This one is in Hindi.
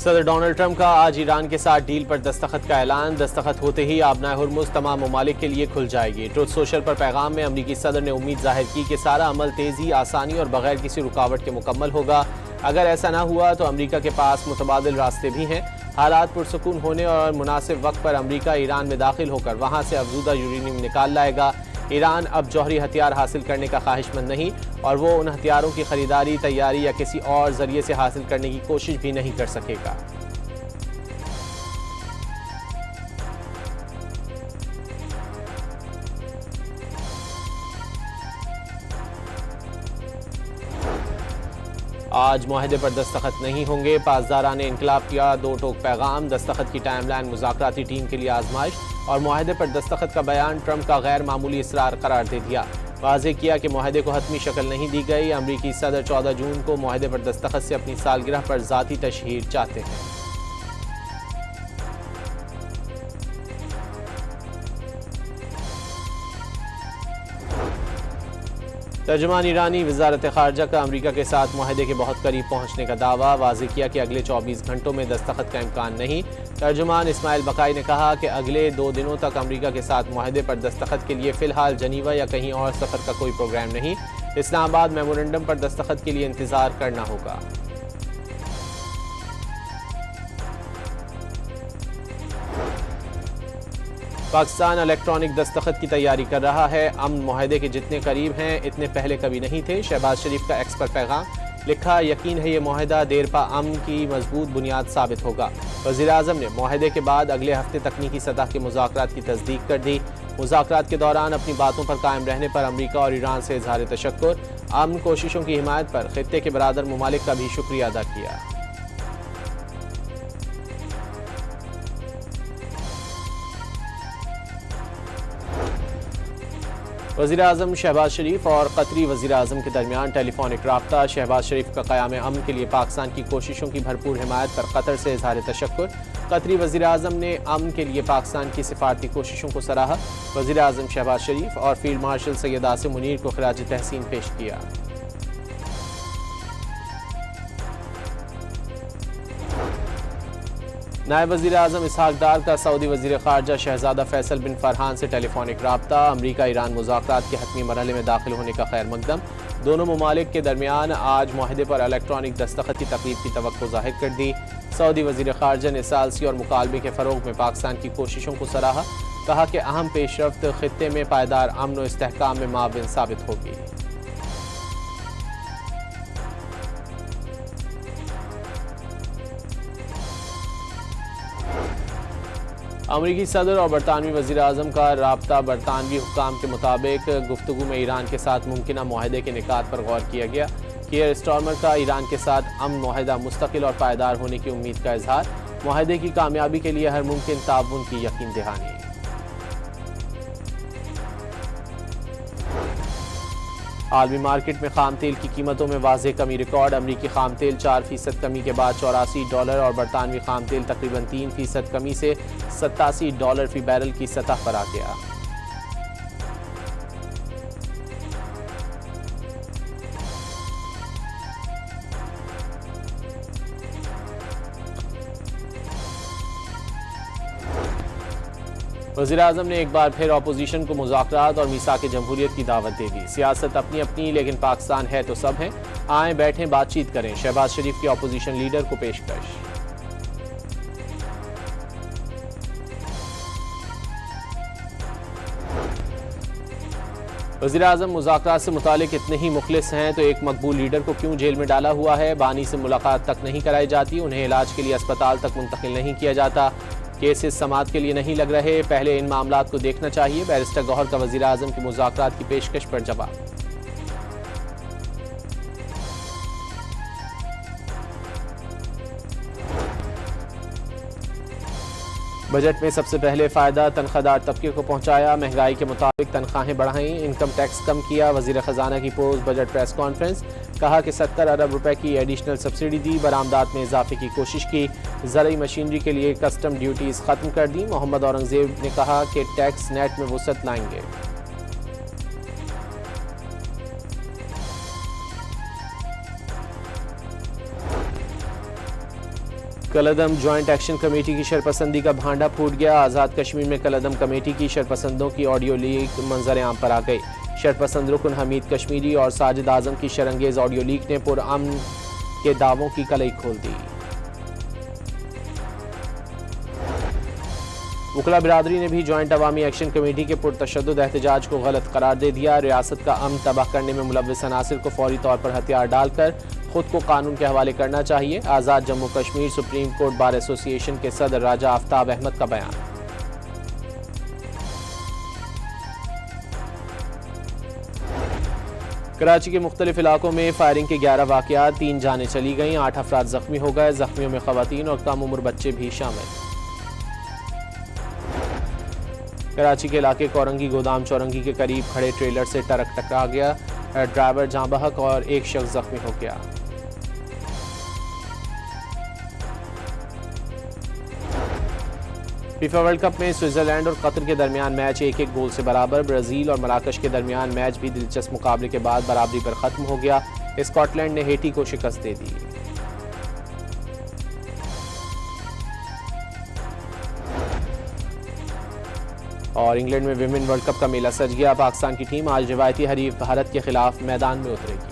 सदर डोनाल्ड ट्रंप का आज ईरान के साथ डील पर दस्तखत का ऐलान। दस्तखत होते ही आबनाए हुर्मुज़ तमाम ममालिक के लिए खुल जाएगी। ट्रुथ सोशल पर पैगाम में अमरीकी सदर ने उम्मीद जाहिर की कि सारा अमल तेज़ी, आसानी और बगैर किसी रुकावट के मुकम्मल होगा। अगर ऐसा ना हुआ तो अमरीका के पास मुतबादिल रास्ते भी हैं। हालात पुरसकून होने और मुनासिब वक्त पर अमरीका ईरान में दाखिल होकर वहाँ से अफजूदा यूरेनियम निकाल लाएगा। ईरान अब जौहरी हथियार हासिल करने का ख्वाहिशमंद नहीं और वो उन हथियारों की खरीदारी, तैयारी या किसी और जरिए से हासिल करने की कोशिश भी नहीं कर सकेगा। आज मुआहदे पर दस्तखत नहीं होंगे। पासदारान ने इनकलाब किया दो टोक पैगाम। दस्तखत की टाइमलाइन मुज़ाकराती टीम के लिए आजमाइश और मुआहदे पर दस्तखत का बयान ट्रंप का गैर मामूली इसरार करार दे दिया। वाज़ेह किया कि मुआहदे को हतमी शक्ल नहीं दी गई। अमरीकी सदर 14 जून को मुआहदे पर दस्तखत से अपनी सालगिरह पर ज़ाती तशहीर चाहते हैं। तर्जुमान ईरानी वज़ारत ख़ारजा का अमरीका के साथ मुआहदे के बहुत करीब पहुँचने का दावा। वाज़ेह किया कि अगले 24 घंटों में दस्तखत का इम्कान नहीं। तर्जुमान इस्माइल बकाई ने कहा कि अगले 2 दिनों तक अमरीका के साथ मुआहदे पर दस्तखत के लिए फ़िलहाल जनीवा या कहीं और सफ़र का कोई प्रोग्राम नहीं। इस्लामाबाद मेमोरेंडम पर दस्तखत के लिए इंतज़ार करना होगा। पाकिस्तान इलेक्ट्रॉनिक दस्तखत की तैयारी कर रहा है। अमन मुआहदे के जितने करीब हैं इतने पहले कभी नहीं थे। शहबाज शरीफ का एक्स पर पैगाम। लिखा, यकीन है ये मुआहदा देर पा अमन की मजबूत बुनियाद साबित होगा। वज़ीर आज़म ने मुआहदे के बाद अगले हफ्ते तकनीकी सतह के मुज़ाकरात की तस्दीक कर दी। मुज़ाकरात के दौरान अपनी बातों पर कायम रहने पर अमरीका और ईरान से इज़हार तशक्कुर। अमन कोशिशों की हिमायत पर खित्ते के बरादर ममालिक का भी शुक्रिया अदा किया। वज़ीर आज़म शहबाज शरीफ और कतरी वज़ीर आज़म के दरमियान टेलीफोनिक राब्ता। शहबाज शरीफ का क़याम अमन के लिए पाकिस्तान की कोशिशों की भरपूर हिमायत पर कतर से इज़हार तशक्कुर। कतरी वज़ीर आज़म ने अमन के लिए पाकिस्तान की सिफारती कोशिशों को सराहा। वज़ीर आज़म शहबाज शरीफ और फील्ड मार्शल सैयद आसिम मुनीर को खिराज तहसीन पेश किया। नायब वज़ीर आज़म इसहाक डार का सऊदी वज़ीर ख़ारजा शहज़ादा फैसल बिन फरहान से टेलीफोनिक राब्ता। अमरीका ईरान मुज़ाकरात के हतमी मरहले में दाखिल होने का खैर मकदम। दोनों ममालिक के दरमियान आज मुआहदे पर इलेक्ट्रॉनिक दस्तखत की तकरीब की तवक्को ज़ाहिर कर दी। सऊदी वज़ीर ख़ारजा ने सालसी और मुकालमे के फ़रोग़ में पाकिस्तान की कोशिशों को सराहा। कहा कि अहम पेशरफ्त ख़ित्ते में पायदार अमन और इस्तेहकाम में माविन साबित होगी। अमरीकी सदर और बरतानवी वज़ीर आज़म का राब्ता। बरतानवी हुक्काम के मुताबिक गुफ्तगू में ईरान के साथ मुमकिना मुआहदे के निकात पर गौर किया गया। कियर स्टार्मर का ईरान के साथ अमन मुआहदा मुस्तकिल और पायदार होने की उम्मीद का इजहार। मुआहदे की कामयाबी के लिए हर मुमकिन ताउन की यकीन दहानी। आलमी मार्केट में खाम तेल की कीमतों में वाज़ेह कमी रिकॉर्ड। अमरीकी खाम तेल 4% कमी के बाद $84 और बरतानवी खाम तेल तकरीबन 3% कमी से $87 फी बैरल की सतह पर आ गया। वज़ीर आज़म ने एक बार फिर अपोजिशन को मुज़ाकरात और मीसाक जमहूरियत की दावत दे दी। सियासत अपनी अपनी, लेकिन पाकिस्तान है तो सब हैं। आएँ बैठें बातचीत करें। शहबाज शरीफ की अपोजिशन लीडर को पेशकश। वज़ीर आज़म मुज़ाकरात से मुतालिक इतने ही मुखलिस हैं तो एक मकबूल लीडर को क्यों जेल में डाला हुआ है। बानी से मुलाकात तक नहीं कराई जाती, उन्हें इलाज के लिए अस्पताल तक मुंतकिल नहीं किया जाता। केसेस समात के लिए नहीं लग रहे, पहले इन मामलात को देखना चाहिए। बैरिस्टर गौहर का वज़ीर आज़म की मुज़ाकरात की पेशकश पर जवाब। बजट में सबसे पहले फ़ायदा तनख्वाहदार तबके को पहुंचाया। महंगाई के मुताबिक तनख्वाहें बढ़ाईं, इनकम टैक्स कम किया। वज़ीर ख़जाना की पोस्ट बजट प्रेस कॉन्फ्रेंस। कहा कि 70 अरब रुपए की एडिशनल सब्सिडी दी। बरामदात में इजाफे की कोशिश की। ज़रूरी मशीनरी के लिए कस्टम ड्यूटीज़ ख़त्म कर दी। मोहम्मद औरंगज़ेब ने कहा कि टैक्स नेट में वुसअत लाएंगे। कलअदम ज्वाइंट एक्शन कमेटी की शरपसंदी का भांडा फूट गया। आज़ाद कश्मीर में कलअदम कमेटी की शरपसंदों की ऑडियो लीक मंजर आम पर आ गई। शरपसंद रुकन हमीद कश्मीरी और साजिद आजम की शरंगेज ऑडियो लीक ने पुरअमन के दावों की कलई खोल दी। वकला बिरादरी ने भी ज्वाइंट अवामी एक्शन कमेटी के पुरतशद्दुद एहतजाज को गलत करार दे दिया। रियासत का अमन तबाह करने में मुलव्विस अनासिर को फौरी तौर पर हथियार डालकर खुद को कानून के हवाले करना चाहिए। Azad Jammu Kashmir supreme court bar association के सदर राजा आफ्ताब अहमद का बयान। कराची के मुख्तलिफ इलाकों में फायरिंग के 11 वाक़यात, 3 जानें चली गईं, 8 अफराद जख्मी हो गए। जख्मियों में खवातीन और कम उम्र बच्चे भी शामिल। कराची के इलाके कोरंगी गोदाम चौरंगी के करीब खड़े ट्रेलर से ट्रक टकरा गया। ड्राइवर जाँ बहक और एक शख्स जख्मी हो गया। फीफा वर्ल्ड कप में स्विट्जरलैंड और कतर के दरमियान मैच 1-1 गोल से बराबर। ब्राजील और मराकश के दरमियान मैच भी दिलचस्प मुकाबले के बाद बराबरी पर खत्म हो गया। स्कॉटलैंड ने हेटी को शिकस्त दे दी। और इंग्लैंड में विमेन वर्ल्ड कप का मेला सज गया। पाकिस्तान की टीम आज रिवायती हरीफ भारत के खिलाफ मैदान में उतरेगी।